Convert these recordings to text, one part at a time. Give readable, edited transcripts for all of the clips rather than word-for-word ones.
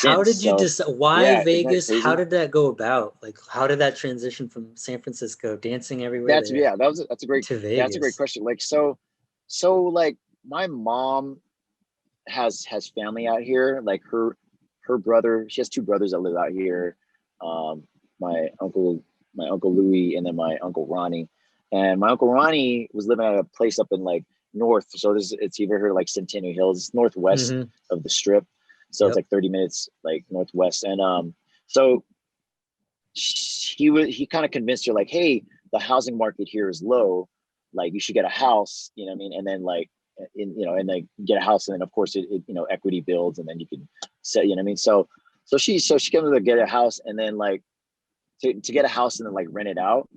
How since. did you So decide why yeah, isn't that Vegas? How crazy? did that go about? Like, how did that transition from San Francisco, dancing everywhere That's there, yeah, to that's a great Vegas? question. Like like my mom has family out here. Like her brother, she has two brothers that live out here. Um, my uncle my uncle Louis and then my uncle Ronnie. And my uncle Ronnie was living at a place up in like north. So this it's either heard like Centennial Hills, it's northwest Mm-hmm. of the strip. So it's Yep. like 30 minutes like northwest. And so he kind of convinced her like, hey, the housing market here is low, like you should get a house, you know what I mean, and then like and like get a house, and then of course it equity builds, and then you can set, you know what I mean. So she came to get a house, and then like to get a house and then like rent it out,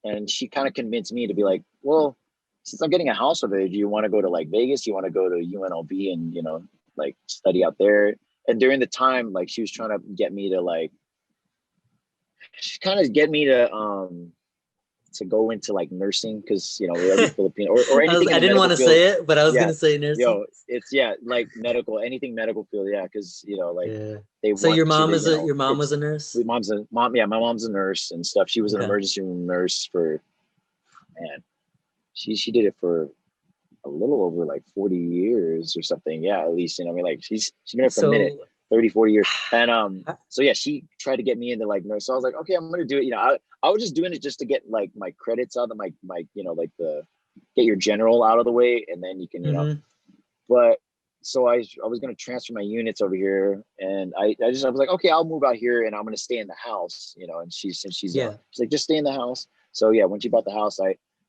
and she kind of convinced me to be like, well, since I'm getting a house over there, do you want to go to like Vegas? Do you want to go to UNLV and like study out there? And during the time, like she was trying to get me to like she kind of get me to go into like nursing, because every Filipino or anything in I the didn't want medical to field. say it, but I was Yeah, gonna say nursing. it's like medical, anything medical field. Yeah, because like Yeah. they So your want you mom to, is a your mom was it's a nurse? mom's a mom. Yeah, my mom's a nurse and stuff. She was an Okay. emergency room nurse for, man, she did it for a little over like 40 years or something. Yeah, at least, I mean, like she's been there for a minute, So 30, 40 years. And so yeah, she tried to get me into like nurse. So I was like, okay, I'm gonna do it. I was just doing it just to get like my credits out of my like the get your general out of the way, and then you can, mhm. but so I was gonna transfer my units over here, and I was like, okay, I'll move out here and I'm gonna stay in the house, and Yeah. she's like, just stay in the house. So yeah, when she bought the house,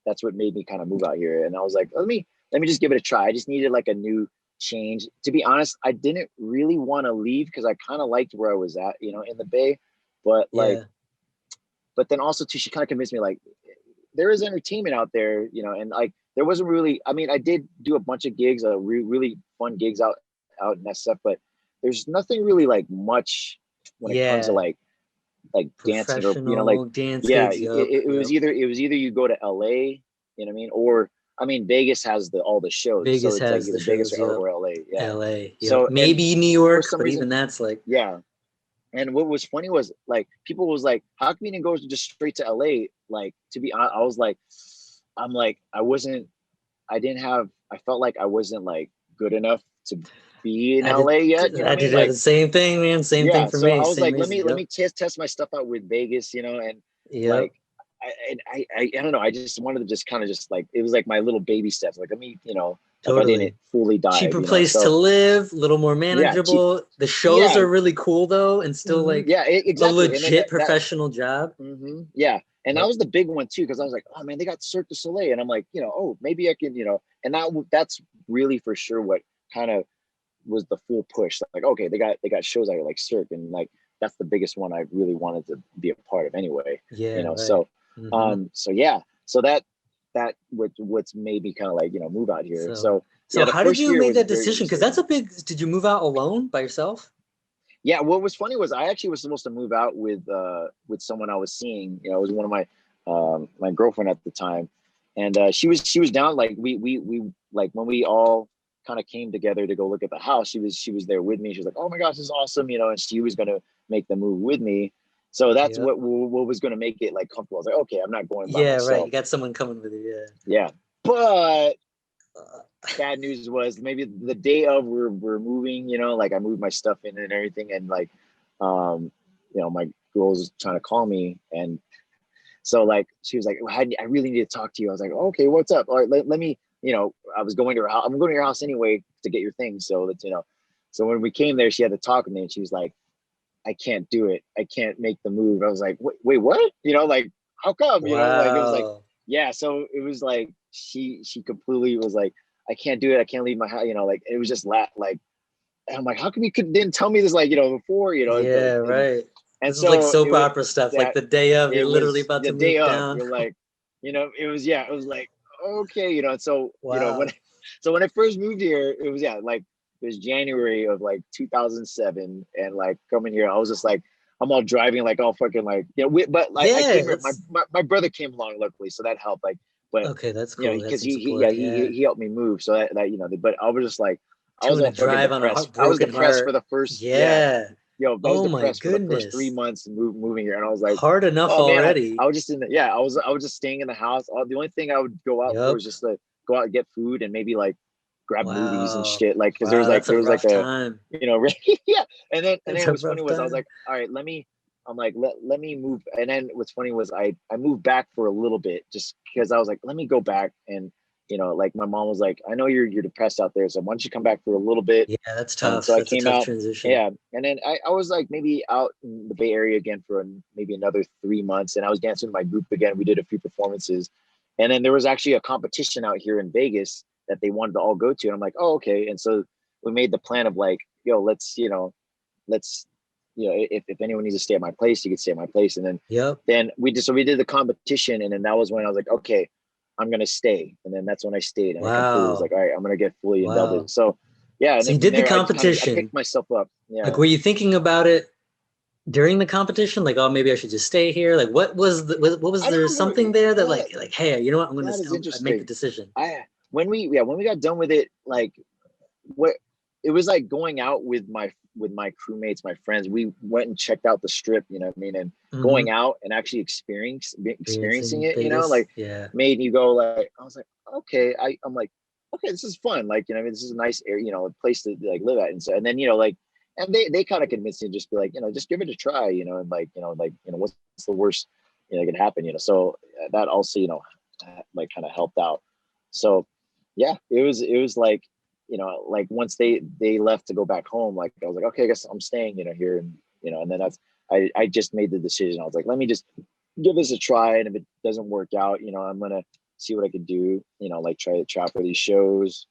that's what made me kind of move out here. And I was like, let me just give it a try. I just needed like a new change. To be honest, I didn't really want to leave because I kind of liked where I was at, in the Bay. But like, Yeah. but then also too, she kind of convinced me like there is entertainment out there, and like there wasn't really. I mean, I did do a bunch of gigs, really fun gigs out in that stuff, but there's nothing really like much when it comes to Yeah. like dancing or like Professional dance yeah, gigs. Yep. Yep. it was either you go to LA, you know what I mean, or I mean Vegas has all the shows, so Vegas it's like has the either Vegas shows. Yep. or LA, yeah. LA. Yep. So and Maybe New for York, some but reason, even that's like yeah. And what was funny was like people was like, how come you didn't go just straight to LA? Like to be honest, I was like, I'm like I didn't have I felt like I wasn't like good enough to be in I did LA yet, you know what I I mean? did the Like same thing, man. Same thing yeah, for so me. I was Same like, reason. let Yep. me test my stuff out with Vegas, and Yep. like I don't know, I just wanted to just kind of just like it was like my little baby steps, like let me, like I didn't Totally. fully dive, Cheaper place to so live, a little more yeah, manageable. The shows yeah, are really cool though, and still like yeah, a exactly, and then legit that professional job. yeah, and that Yep. was the big one too, because I was like, oh man, they got Cirque du Soleil, and I'm like, oh, maybe I can, and that's really for sure what kind of was the full push. Like, okay, they got shows out like Cirque, and like that's the biggest one I really wanted to be a part of anyway. Yeah, right. So Hmm. so yeah, so what's made me kind of like move out here. So So so yeah, the how did first you year make was that very decision? Because that's interesting. a big. Did you move out alone by yourself? Yeah, what was funny was I actually was supposed to move out with someone I was seeing. It was one of my girlfriend at the time, and she was down. Like we like when we all kind of came together to go look at the house. She was there with me. She was like, "Oh my gosh, this is awesome!" And she was gonna make the move with me. So that's Yep. what was gonna make it like comfortable. I was like, "Okay, I'm not going by Yeah, right. You myself." got someone coming with you. Yeah, but Yeah. bad news was maybe the day of we're moving, like I moved my stuff in and everything, and like my girl's trying to call me, and so like she was like, well, I really need to talk to you. I was like, okay, what's up? All right, let me, I was going to her house. I'm going to your house anyway to get your things. So that's so when we came there, she had to talk with me, and she was like, I can't do it. I can't make the move. I was like, wait, what? Like, how come? Like it was like, Wow. yeah. So it was like she completely was like, I can't do it. I can't leave my house. Like it was just like, and I'm like, how come you didn't tell me this like before? Yeah, And right. and This is like so soap opera stuff. Like that the day of, it you're literally was about the to day move of. down. You're like, it was yeah. It was like okay, and so when Wow. so when I first moved here, it was like it was January of like 2007, and like coming here, I was just like I'm all driving like all fucking like but like I Yeah, came here, that's my brother came along luckily, so that helped like but okay. That's cool. That's because some he yeah support. Yeah. he helped me move, so that but I was just like I was Doing a all fucking drive on a depressed. I was broken depressed for heart. the first Yeah. I was Oh my depressed for the first three goodness. months moving here, and I was like, Hard enough oh man, already. I was just in the, yeah, I was just staying in the house. The only thing I would go out for Yep. was just like go out and get food and maybe like grab movies and Wow. shit. Like, because Wow, that's a there was like rough a, time. yeah. And It's then a what's funny rough was I was time. like, all right, I'm like, let me move. And then what's funny was I moved back for a little bit just because I was like, let me go back. And like my mom was like, I know you're depressed out there, so why don't you come back for a little bit? Yeah, that's And tough. so I That's a came tough out, transition. yeah. And then I was like maybe out in the Bay Area again for maybe another 3 months, and I was dancing with my group again. We did a few performances, and then there was actually a competition out here in Vegas that they wanted to all go to, and I'm like, oh okay. And so we made the plan of like, yo, let's if anyone needs to stay at my place, you could stay at my place. And Yep. then we did the competition, and then that was when I was like, okay, I'm gonna stay. And then that's when I stayed, and I completely was Wow. like, all right, I'm gonna get fully indulged. Wow. So yeah, and So then you from did the there I picked competition. myself up. Like, Yeah. were you thinking about it during the competition? Like, oh, maybe I should just stay here. Like, what was I there don't remember something there that that. like, hey, you know what? That is I make the interesting. decision. I when we got done with it, like what it was like going out with my crewmates, my friends. We went and checked out the strip, you know what I mean, and Mm-hmm. going out and actually experiencing Experiencing it, Vegas. like Yeah. made you go like, I was like, okay, I'm like, okay, this is fun, like, I mean, this is a nice area, a place to like live at. And so, and then like, and they kind of convinced me to just be like, just give it a try, and like, what's the worst that could happen, so that also, like kind of helped out. So yeah, it was like, like once they left to go back home, like I was like, okay, I guess I'm staying, here. And and then I just made the decision. I was like, let me just give this a try, and if it doesn't work out, I'm gonna see what I could do, like try to trap for these shows.